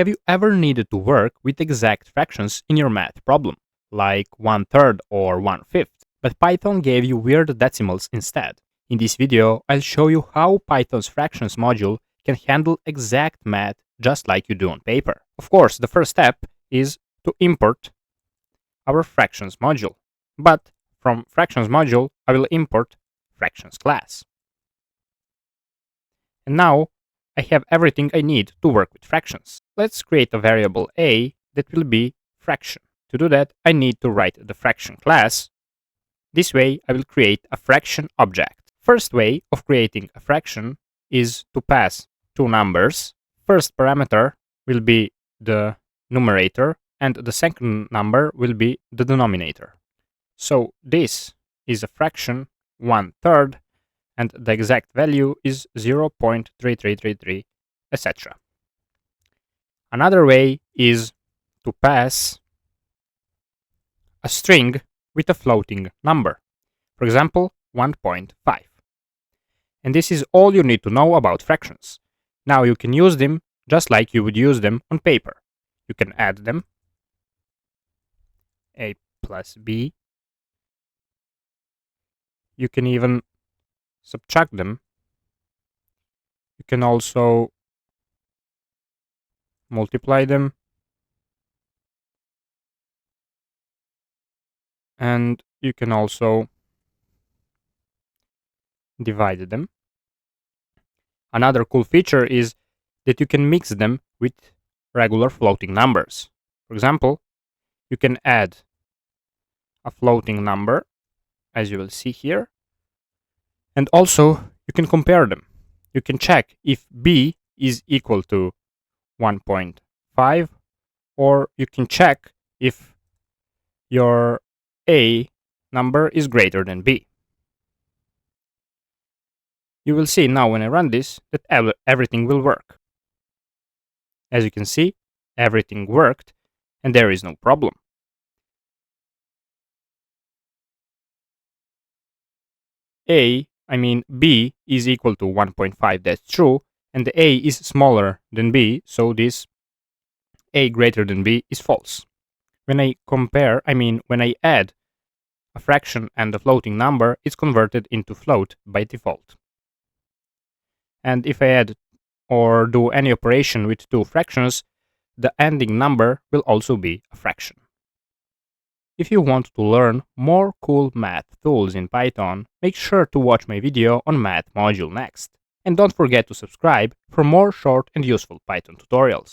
Have you ever needed to work with exact fractions in your math problem, like 1/3 or 1/5, but Python gave you weird decimals instead? In this video, I'll show you how Python's fractions module can handle exact math just like you do on paper. Of course, the first step is to import our fractions module, but from fractions module, I will import fractions class. And now I have everything I need to work with fractions. Let's create a variable a that will be fraction. To do that, I need to write the fraction class. This way, I will create a fraction object. First way of creating a fraction is to pass two numbers. First parameter will be the numerator, and the second number will be the denominator. So this is a fraction 1/3, and the exact value is 0.3333, etc. Another way is to pass a string with a floating number, for example 1.5. And this is all you need to know about fractions. Now you can use them just like you would use them on paper. You can add them, a plus b. You can even subtract them. You can also multiply them, and you can also divide them. Another cool feature is that you can mix them with regular floating numbers. For example, you can add a floating number, as you will see here, and also you can compare them. You can check if b is equal to 1.5, or you can check if your a number is greater than b. You will see now when I run this that everything will work. As you can see, everything worked and there is no problem. B is equal to 1.5, that's true, and the a is smaller than b, so this a greater than b is false. When I compare, when I add a fraction and a floating number, it's converted into float by default. And if I add or do any operation with two fractions, the ending number will also be a fraction. If you want to learn more cool math tools in Python, make sure to watch my video on Math module next. And don't forget to subscribe for more short and useful Python tutorials.